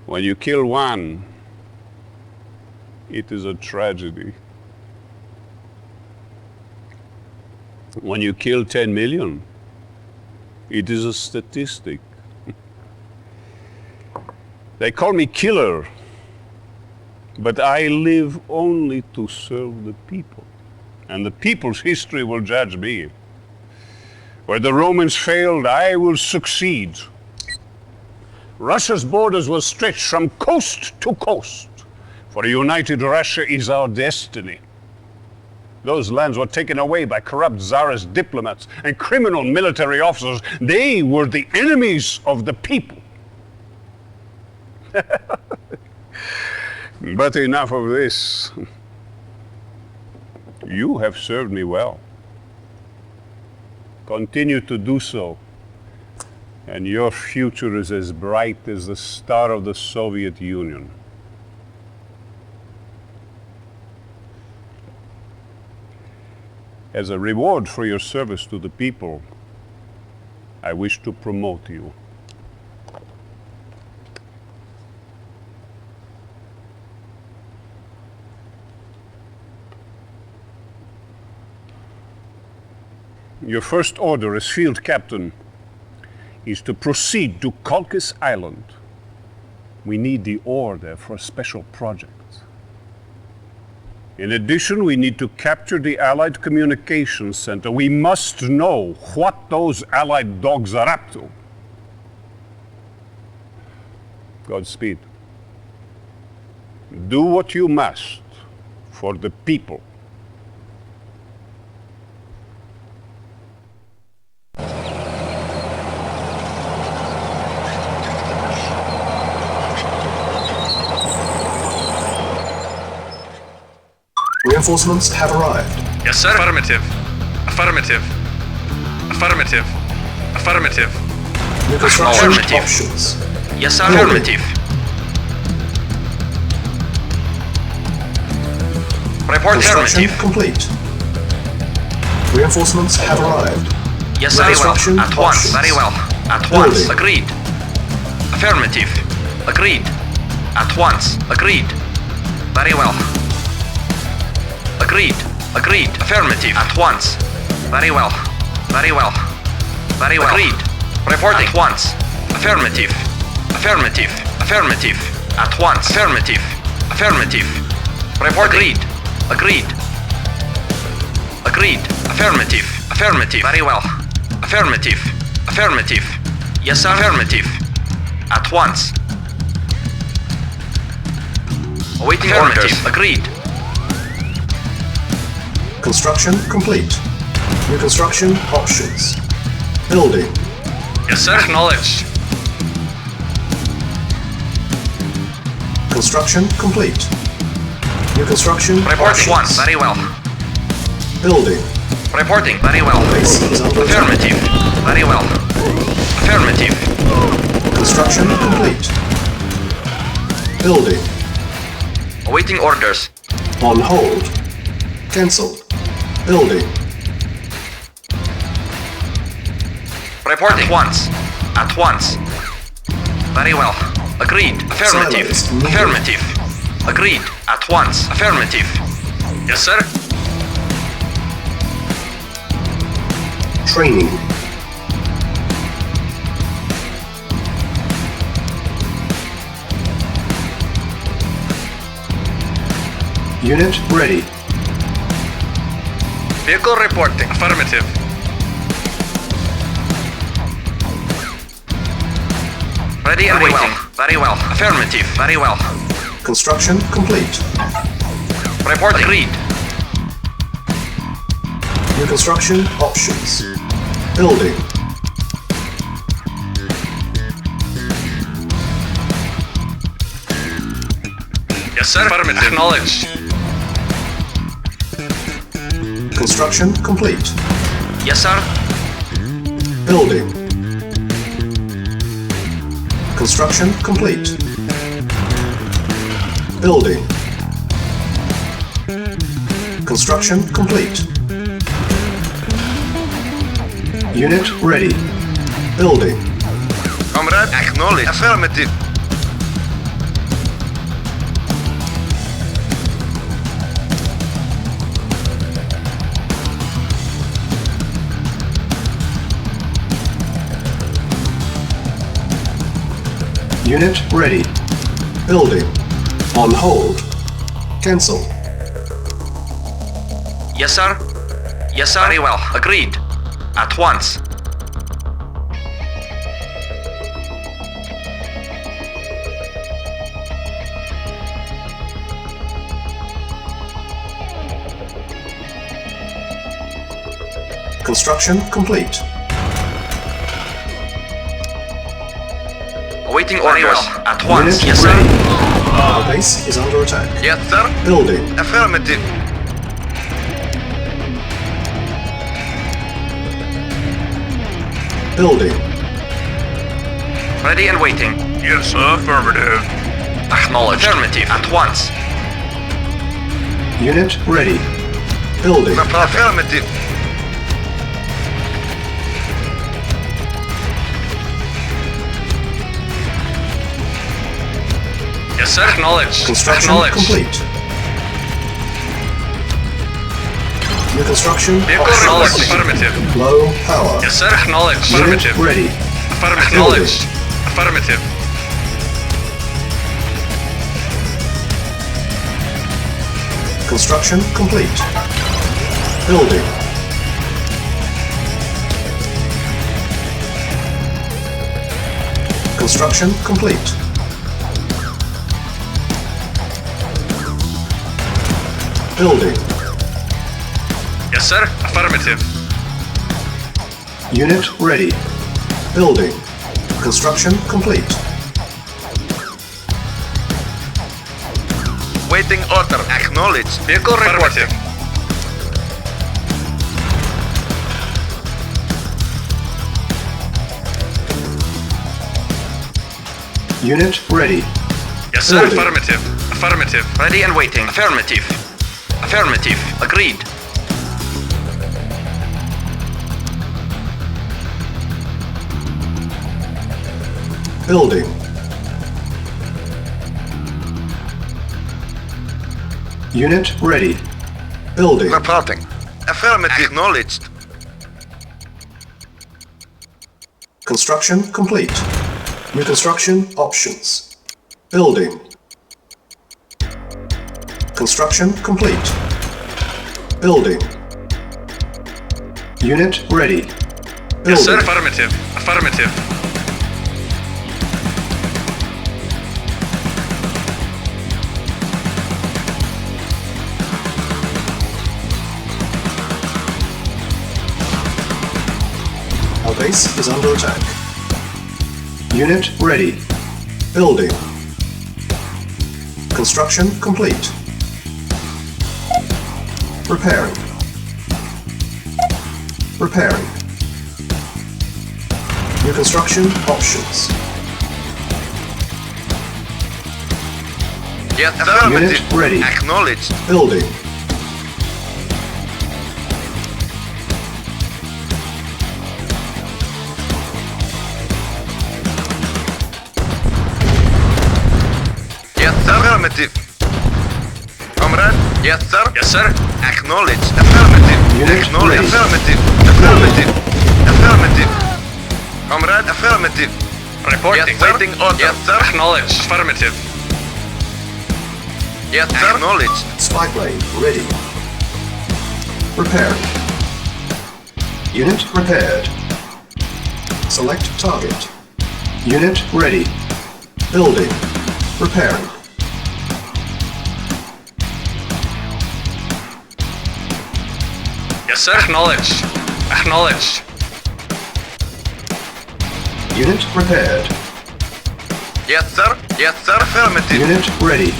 When you kill one, it is a tragedy. When you kill 10 million, it is a statistic. They call me killer, but I live only to serve the people. And the people's history will judge me. Where the Romans failed, I will succeed. Russia's borders will stretch from coast to coast, for a united Russia is our destiny. Those lands were taken away by corrupt Tsarist diplomats and criminal military officers. They were the enemies of the people. But enough of this. You have served me well. Continue to do so, and your future is as bright as the star of the Soviet Union. As a reward for your service to the people, I wish to promote you. Your first order as field captain is to proceed to Colchis Island. We need the ore there for a special project. In addition, we need to capture the Allied Communications Center. We must know what those Allied dogs are up to. Godspeed. Do what you must for the people. Reinforcements have arrived. Yes, sir. Affirmative. Affirmative. Affirmative. Affirmative. New construction Affirmative. options. Yes, sir. Affirmative. Report Construction affirmative. complete. Reinforcements have arrived. Yes, very well. Construction At once. options. Very well. At once. Building. Agreed. Affirmative. Agreed. At once. Agreed. Very well. Agreed. Agreed. Affirmative. At once. Very well. Very well. Very well. Agreed. Reporting. At once. Affirmative. Affirmative. Affirmative. At once. Affirmative. Affirmative. Report. Agreed. Agreed. Agreed. Affirmative. Affirmative. Very well. Affirmative. Affirmative. Yes, sir. Affirmative. At once. Awaiting orders. Agreed. Construction complete. New construction options. Building. Yes, sir. Acknowledged. Construction complete. New construction Report options. once. Very well. Building. Reporting. Very well. Base is under attack. Affirmative. Very well. Affirmative. Construction complete. Building. Awaiting orders. On hold. Cancel. Building. Reporting. At once. At once. Very well. Agreed. Affirmative. Silence needed. Affirmative. Agreed. At once. Affirmative. Yes, sir. Training. Unit ready. Vehicle reporting. Affirmative. Ready and waiting. Very well. Affirmative. Very well. Construction complete. Report. Agreed. New construction options. Building. Yes, sir. Affirmative. Acknowledged. Construction complete. Yes, sir. Building. Construction complete. Building. Construction complete. Unit ready. Building. Comrade. Acknowledged. Affirmative. Unit ready. Building. On hold. Cancel. Yes, sir. Yes, sir. Very well. Agreed. At once. Construction complete. Awaiting orders. Well. At once. Unit Yes, sir. ready. Our base is under attack. Yes, sir. Building. Affirmative. Building. Ready and waiting. Yes, sir. Affirmative. Acknowledged. Affirmative. At once. Unit ready. Building. Affirmative. Yes, sir. Acknowledged. Construction complete. New construction Acknowledged. options. Affirmative. Low power. Yes, sir. Acknowledged. Unit Affirmative. ready. Affirmative. Acknowledged. Affirmative. Construction complete. Building. Construction complete. Building. Yes, sir. Affirmative. Unit ready. Building. Construction complete. Waiting order. Acknowledged. Vehicle affirmative. Unit ready. Yes, sir. Building. Affirmative. Affirmative. Ready and waiting. Affirmative. Affirmative. Agreed. Building. Unit ready. Building. Reporting. Affirmative. Acknowledged. Construction complete. New construction options. Building. Construction complete. Building. Unit ready. Building. Yes, sir. Affirmative. Affirmative. Our base is under attack. Unit ready. Building. Construction complete. Repairing. Repairing. New construction options. Yes, Unit ready. Acknowledged. Building. Yes, sir. Affirmative. Comrade? Yes, sir. Yes, sir. Acknowledged. Affirmative. Unit Acknowledged. ready. Affirmative. Affirmative. Affirmative. Comrade? Affirmative. Reporting. Yes, sir. Waiting order. Yes, sir. Acknowledged. Affirmative. Yes, sir. Acknowledged. Spy plane ready. Repairing. Unit repaired. Select target. Unit ready. Building. Repairing. Yes, sir. Acknowledged. Acknowledged. Unit repaired. Yes, sir. Yes, sir. Affirmative. Unit ready.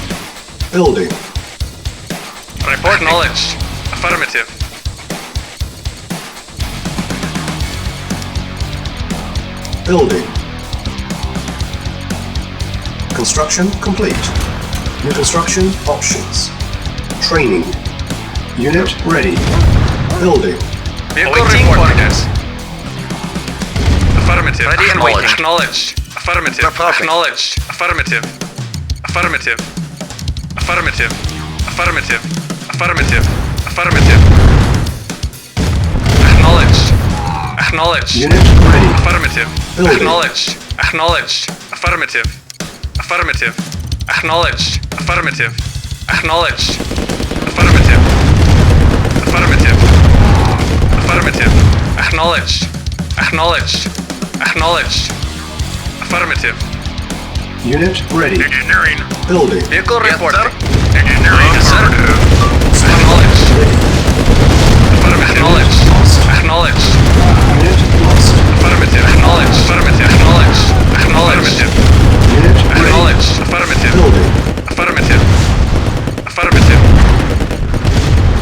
Building. Report knowledge. Affirmative. Building. Construction complete. New construction options. Training. Unit ready. Building. Vehicle Awaiting orders. Affirmative. Ready and waiting. Acknowledged. Affirmative. Reporting. Acknowledged. Affirmative. Affirmative. Affirmative. Affirmative. Affirmative. Affirmative. Acknowledged. Acknowledged. Unit ready. Affirmative. Building. Acknowledged. Acknowledged. Affirmative. Affirmative. Acknowledged. Affirmative. Acknowledged. Affirmative. Affirmative. Affirmative. Acknowledged. Acknowledged. Acknowledged. Affirmative. Unit ready. Engineering. Building. Vehicle reporting. Engineering. Yes, sir. Acknowledged. Affirmative. Acknowledged. Acknowledged. Unit lost. Affirmative. Acknowledged. Affirmative. Acknowledged. Acknowledged. Unit ready. Acknowledged. Affirmative. Building. Affirmative. Affirmative.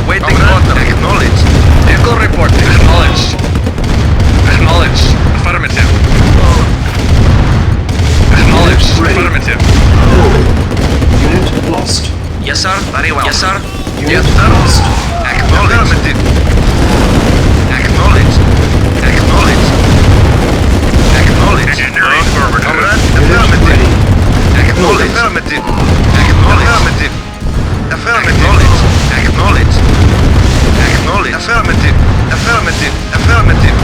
Waiting order. Acknowledged. Vehicle reporting. Acknowledged. Acknowledged. Affirmative. Acknowledged. Ready. Affirmative. Building. Unit lost. Yes, sir. Very well. Yes, sir. Unit Yes, sir. lost. Acknowledged. Affirmative. Acknowledged. Acknowledged. Acknowledged. Engineering. Affirmative. Comrade. Unit Affirmative. ready. Acknowledged. Affirmative. Acknowledged. Affirmative. Acknowledged. Acknowledged. Affirmative. Affirmative. Affirmative.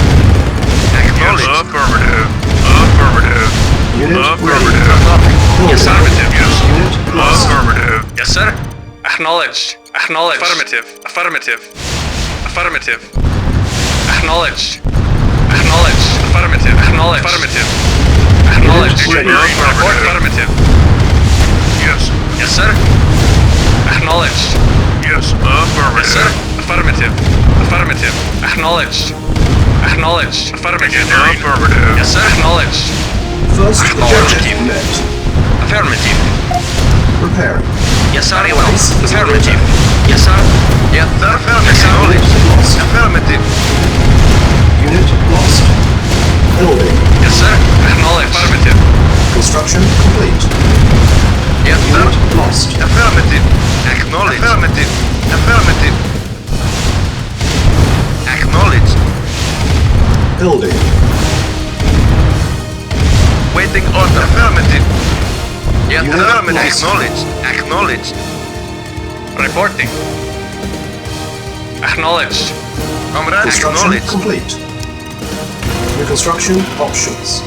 Acknowledged. Affirmative. Affirmative. Unit ready. Affirmative. Building. Yes, sir. Yes. Unit lost. Affirmative. Yes, sir. Acknowledged. Acknowledged. Affirmative. Affirmative. Affirmative. Acknowledged. Acknowledged. Affirmative. Acknowledged. Affirmative. Acknowledged. Unit ready. Report affirmative. Yes. Yes, sir. Acknowledged. Yes. Yes, Affirmative. sir. Affirmative. Affirmative. Acknowledged. Acknowledged. Affirmative. Affirmative. Yes, sir. Acknowledged. First objective Affirmative. met. Affirmative. Preparing. Yes, sir. Very well. Base is under Affirmative. attack. Yes, sir. Yes, sir. Yes, sir. Acknowledged. Lost. Affirmative. Unit lost. Building. Yes, sir. Acknowledged. Affirmative. Construction complete. Yes, sir. Unit lost. Affirmative. Acknowledged. Affirmative. Affirmative. Acknowledged. Building. Waiting order. Affirmative. Yes, Unit affirmative. lost. Acknowledged. Acknowledged. Reporting. Acknowledged. Comrade. Construction Acknowledged. complete. New construction options.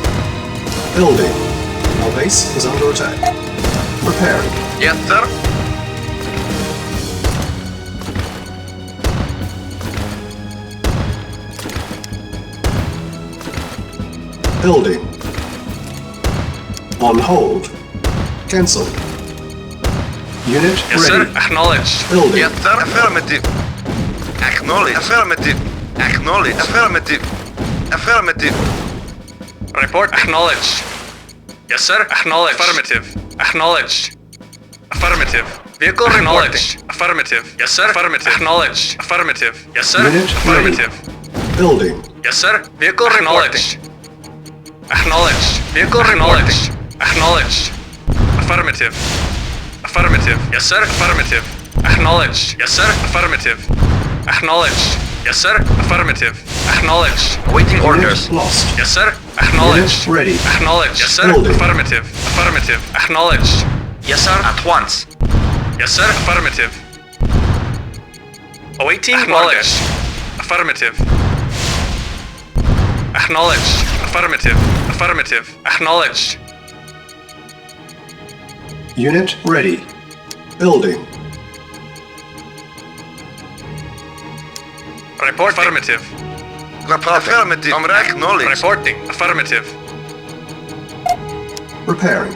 Building. Our base is under attack. Preparing. Yes, sir. Building. On hold. Cancel. Unit Yes, sir. ready. Acknowledged. Building. Yes, sir. Affirmative. Acknowledged. Affirmative. Acknowledged. Affirmative. Affirmative. Report. Acknowledged. Yes, sir. Acknowledged. Affirmative. Acknowledged. Affirmative. Vehicle acknowledged. Affirmative. Yes, sir. Affirmative. Acknowledged. Affirmative. Yes, sir. Unit Affirmative. Building. Yes, sir. Vehicle acknowledged. Acknowledged. Vehicle acknowledged. Acknowledged. Affirmative. Affirmative. Yes, sir. Affirmative. Acknowledged. Yes, sir. Affirmative. Acknowledged. Yes, sir. Affirmative. Acknowledged. Waiting orders. Unit lost. Yes, sir. Acknowledged. Unit ready. Acknowledged. Yes, sir. Building. Affirmative. Affirmative. Acknowledged. Yes, sir. At once. Yes, sir. Affirmative. Awaiting orders. Affirmative. Acknowledged. Affirmative. Affirmative. Acknowledged. Unit ready. Building. Report. Affirmative. Affirmative. Comrade. Acknowledged. Reporting. Affirmative. Preparing.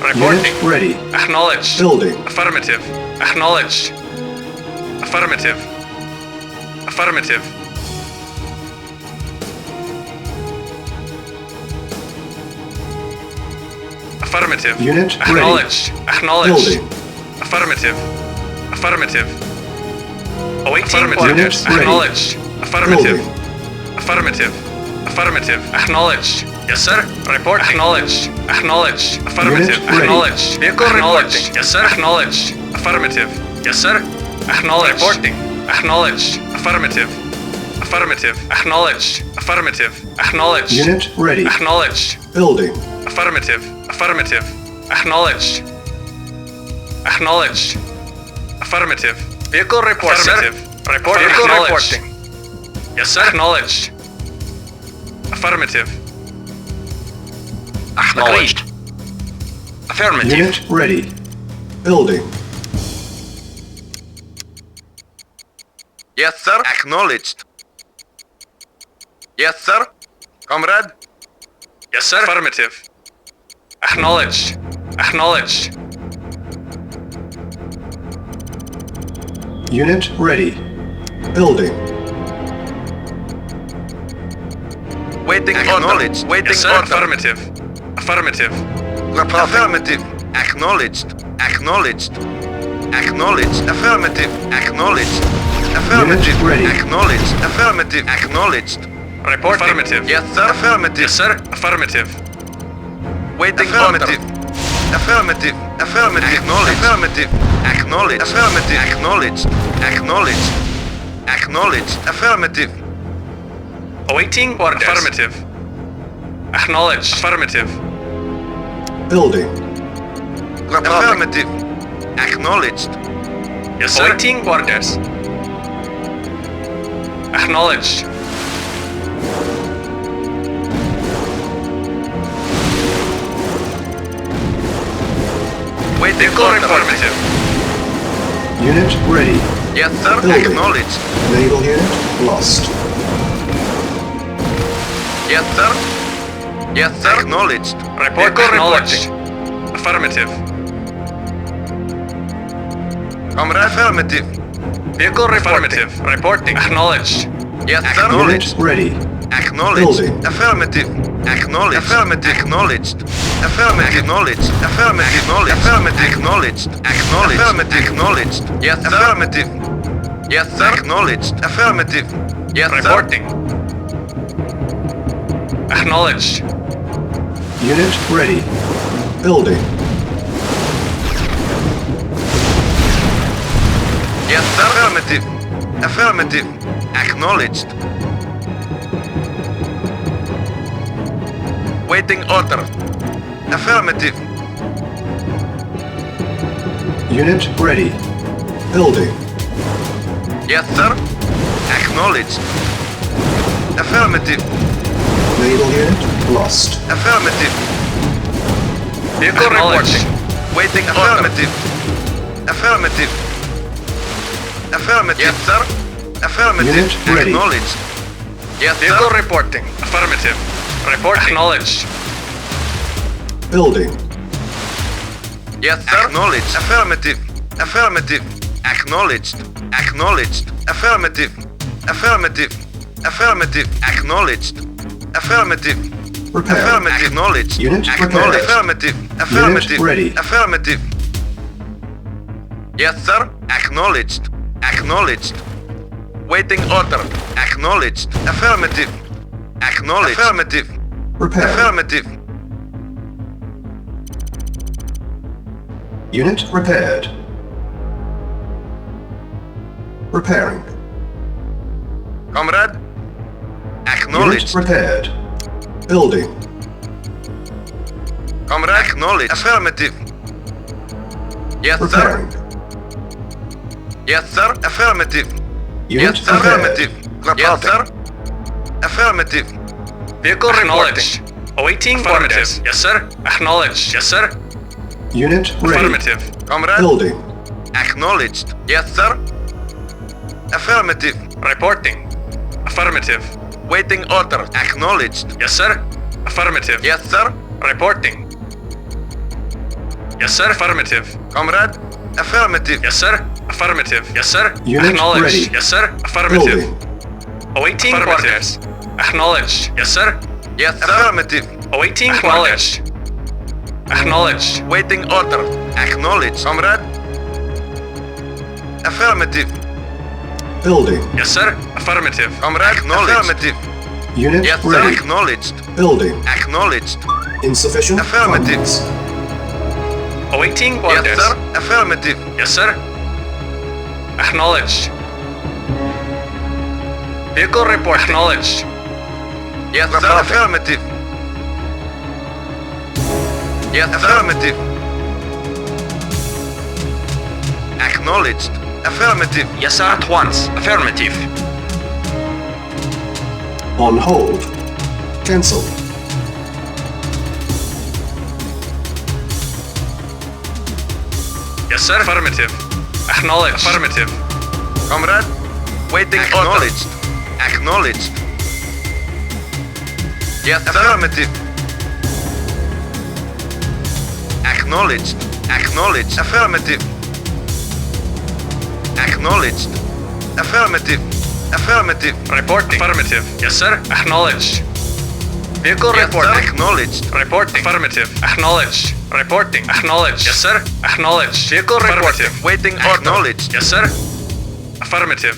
Reporting. Unit ready. Acknowledged. Building. Affirmative. Acknowledged. Affirmative. Affirmative. Affirmative. Unit ready. Acknowledged. Acknowledged. Building. Affirmative. Affirmative. Awaiting Unit orders. ready. Acknowledged. Affirmative. Building. Affirmative. Affirmative. Acknowledged. Yes, sir. Report. Acknowledged. Acknowledged. Affirmative. Unit ready. Acknowledged. Vehicle acknowledged. Yes, sir. Acknowledged. Affirmative. Yes, sir. Acknowledged. Reporting. Acknowledged. Affirmative. Affirmative. Acknowledged. Affirmative. Acknowledged. Unit ready. Acknowledged. Building. Affirmative. Affirmative. Acknowledged. Acknowledged. Affirmative. Vehicle report. Affirmative. Report. Vehicle reporting. Yes, sir. Acknowledged. Affirmative. Acknowledged. Affirmative. Unit ready. Building. Yes, sir. Acknowledged. Yes, sir. Comrade. Yes, sir. Affirmative. Acknowledged. Acknowledged. Unit ready. Building. Waiting Acknowledged. order. Waiting Yes, sir. order. Affirmative. Affirmative. Affirmative. Acknowledged. Acknowledged. Acknowledged. Affirmative. Acknowledged. Affirmative. Unit ready. Acknowledged. Affirmative. Acknowledged. Report. Affirmative. Yes, sir. Affirmative. Yes, sir. Affirmative. Waiting affirmative. Order. Affirmative. Affirmative. Acknowledged. Affirmative. Acknowledged. Affirmative. Acknowledged. Acknowledged. Acknowledged. Affirmative. Awaiting orders. Affirmative. Acknowledged. Affirmative. Building. Affirmative. Acknowledged. Yes, sir. Awaiting orders. Acknowledged. Waiting Vehicle order. affirmative. Unit ready. Yes, sir. Building. Acknowledged. Naval unit lost. Yes, sir. Yes, sir. Acknowledged. Report acknowledged. Affirmative. Comrade. Affirmative. Vehicle affirmative. Reporting. Acknowledged. Yes, sir. Unit Acknowledged. ready. Acknowledged. Building. Affirmative. Acknowledged. Affirmative. Acknowledged. Affirmative. Acknowledged. Affirmative. Acknowledged. Affirmative. Acknowledged. Acknowledged. Affirmative. Acknowledged. Yes, sir. Affirmative. Yes, sir. Acknowledged. Affirmative. Yes, sir. Reporting. Acknowledged. Unit ready. Building. Yes, sir. Affirmative. Affirmative. Acknowledged. Waiting order. Affirmative. Unit ready. Building. Yes, sir. Acknowledged. Affirmative. Naval unit lost. Affirmative. Vehicle reporting. Waiting affirmative. Affirmative. Affirmative. Yes, sir. Affirmative. Unit ready. Acknowledged. Yes, Vehicle sir. reporting. Affirmative. Report acknowledged. Building. Yes, sir. Acknowledged. Affirmative. Affirmative. Acknowledged. Acknowledged. Affirmative. Affirmative. Affirmative. Acknowledged. Affirmative. Repair. Affirmative. Acknowledged. Unit Acknowledged. prepared. Affirmative. Affirmative. ready. Affirmative. Yes, sir. Acknowledged. Acknowledged. Waiting order. Acknowledged. Affirmative. Acknowledged. Affirmative. Repair. Affirmative. Unit repaired. Repairing. Comrade. Unit Acknowledged. repaired. Building. Comrade. Acknowledged. Affirmative. Yes, sir. Repairing. Yes, sir. Affirmative. Unit Yes, sir. repaired. Affirmative. Yes, sir. Affirmative. Vehicle acknowledged. Awaiting orders. Yes, sir. Acknowledged. Yes, sir. Unit ready. Affirmative. Comrade. Building. Acknowledged. Yes, sir. Affirmative. Reporting. Affirmative. Waiting order. Acknowledged. Yes, sir. Affirmative. Yes, sir. Reporting. Yes, sir. Affirmative. Comrade. Affirmative. Yes, sir. Affirmative. Yes, sir. Unit Acknowledged. ready. Yes, sir. Affirmative. Building. Awaiting orders. Acknowledged. Yes, sir. Yes, sir. Affirmative. Awaiting acknowledged. Acknowledged. Waiting order. Acknowledged. Comrade. Affirmative. Building. Yes, sir. Affirmative. Comrade. Affirmative. Unit Yes, sir. ready. Acknowledged. Building. Acknowledged. Insufficient Affirmative. funds. Awaiting Yes, orders. sir. Affirmative. Yes, sir. Acknowledged. Vehicle report. Acknowledged. Yes, sir. Affirmative. Yes, affirmative. Acknowledged. Affirmative. Yes, sir. At once. Affirmative. On hold. Cancelled. Yes, sir. Affirmative. Acknowledge. Affirmative. Comrade, waiting acknowledged. Acknowledged. Yes, sir. Affirmative. Acknowledged. Acknowledged. Affirmative. Acknowledged. Affirmative. Affirmative. Reporting. Affirmative. Yes, sir. Acknowledge. Vehicle Yes, report. sir. Acknowledged. Reporting. Affirmative. Acknowledge. Reporting. Acknowledge. Yes, sir. Acknowledge. Vehicle reporting. Waiting order. Acknowledged. Yes, sir. Affirmative.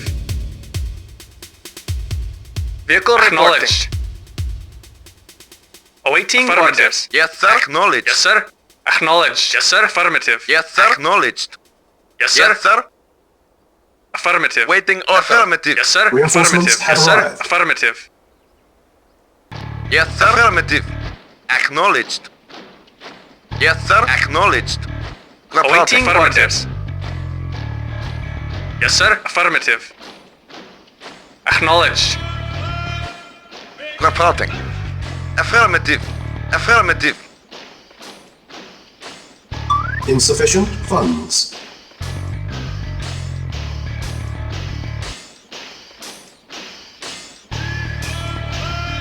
Vehicle acknowledged. Awaiting orders. Yes, sir. Acknowledged. Yes, sir. Acknowledged. Yes, sir. Affirmative. Yes, sir. Acknowledged. Yes, sir. Yes, sir. Affirmative. Waiting order. Affirmative. Yes, sir. Reinforcements Affirmative. have Yes, sir. arrived. Affirmative. Yes, sir. Affirmative. Acknowledged. Yes, sir. Acknowledged. Awaiting Reporting. orders. Yes, sir. Affirmative. Acknowledged. Reporting. Affirmative. Affirmative. Insufficient funds.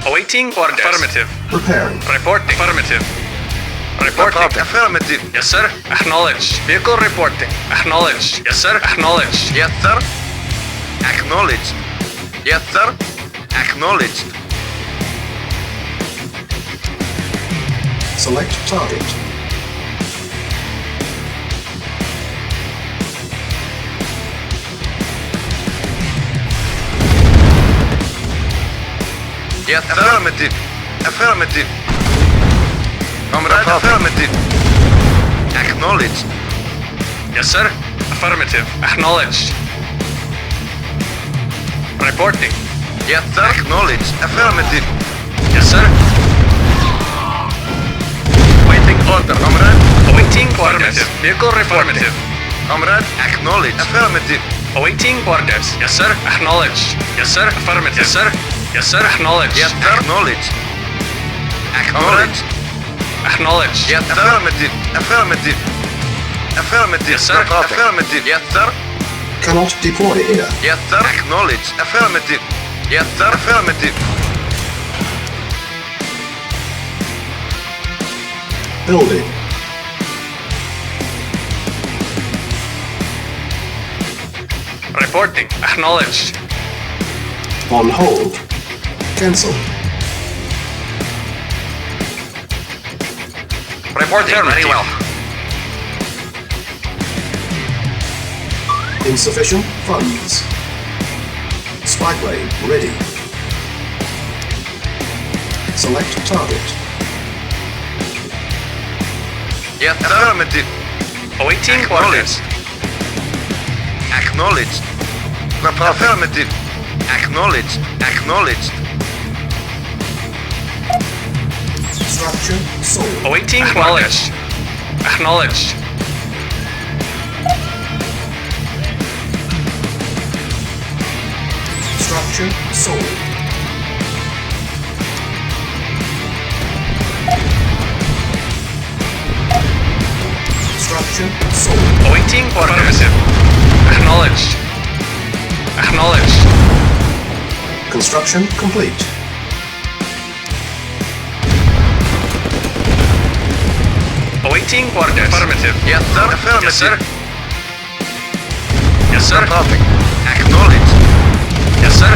Awaiting orders. Affirmative. Preparing. Reporting. Affirmative. Reporting. Reporting. Affirmative. Yes, sir. Acknowledged. Vehicle reporting. Acknowledged. Yes, sir. Acknowledged. Yes, sir. Acknowledged. Yes, sir. Acknowledged. Select target. Yes, sir. Affirmative. Affirmative. Comrade, affirmative. Acknowledged. Yes, sir. Affirmative. Acknowledged. Reporting. Yes, sir. Acknowledged. Affirmative. Yes, sir. Waiting order, comrade. Awaiting orders. Vehicle reporting. Comrade, acknowledged. Affirmative. Awaiting orders. Yes, sir. Acknowledged. Yes, sir. Affirmative. Yes, sir. Yes, sir. Acknowledged. Yes, sir. Acknowledged. Acknowledged. Acknowledged. Yes, affirmative. Affirmative. Affirmative. Yes, sir. Affirmative. Yes, sir. Cannot deploy here. Yes, sir. Acknowledged. Affirmative. Yes, sir. Affirmative. Building. Reporting. Acknowledged. On hold. Cancel. Reporting. Very well. Insufficient funds. Spy plane ready. Select target. Yes, affirmative. Awaiting orders. Acknowledged. Affirmative. Acknowledged. Acknowledged. Structure sold. Awaiting orders. Acknowledged. Structure sold. Structure sold. Awaiting orders. Acknowledged. Acknowledged. Construction complete. Awaiting orders. Affirmative. Yes, sir. Affirmative. Yes, sir. Yes, sir. Reporting. Acknowledged. Yes, sir.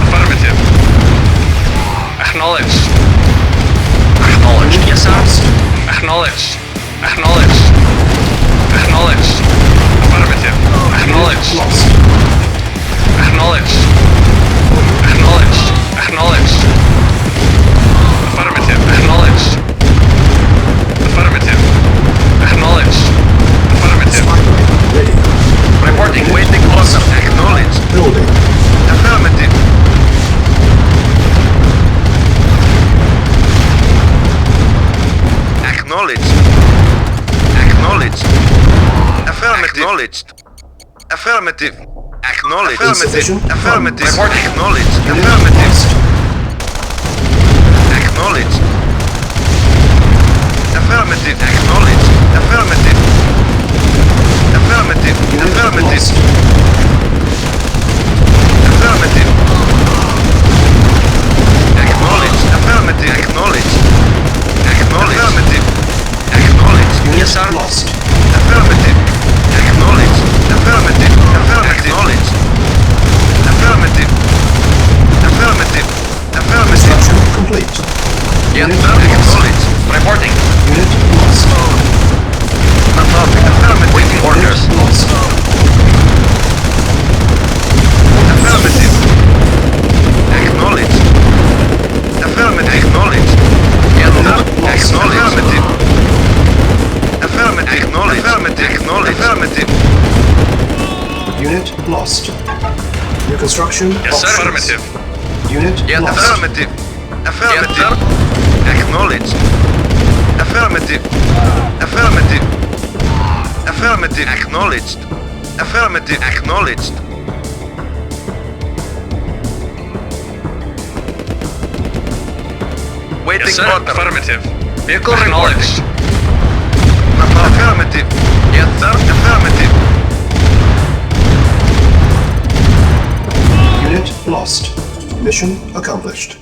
Affirmative. Acknowledged. Acknowledged. Yes, sir. Acknowledged. Acknowledged. Acknowledged. Affirmative. Acknowledged. Lost. Acknowledged. Acknowledged. Acknowledged. Affirmative. Acknowledged. Affirmative. Acknowledged. Affirmative. Spy plane ready. Reporting. Waiting order. Acknowledged. Building. Affirmative. Acknowledged. Acknowledged. Affirmative. Acknowledged. Affirmative. Acknowledged. Insufficient Affirmative. funds. Affirmative. Acknowledged. Unit Affirmative. lost. Acknowledged. Affirmative. Acknowledged. Affirmative. Affirmative. Affirmative. Affirmative. Acknowledged. Affirmative. Acknowledged. Acknowledged. Affirmative. Acknowledged. Unit Yes, sir. lost. Affirmative. Acknowledged. Affirmative. Affirmative. Acknowledged. Affirmative. Affirmative. Affirmative. Construction complete. Yes, Unit sir. lost. Acknowledged. Reporting. Unit lost. Affirmative. Waiting orders. Unit lost. Affirmative. Acknowledged. Affirmative. Acknowledged. Yes, sir. Acknowledged. Affirmative. Affirmative. Acknowledged. Affirmative. Acknowledged. Affirmative. Unit lost. New construction Yes, sir. options. Affirmative. Unit Yes, lost. Affirmative. Affirmative. Yes, Acknowledged. Affirmative. Affirmative. Affirmative. Acknowledged. Affirmative. Acknowledged. Waiting Yes, sir. order. Affirmative. Vehicle acknowledged. Affirmative. Yes, sir. Affirmative. Unit lost. Mission accomplished.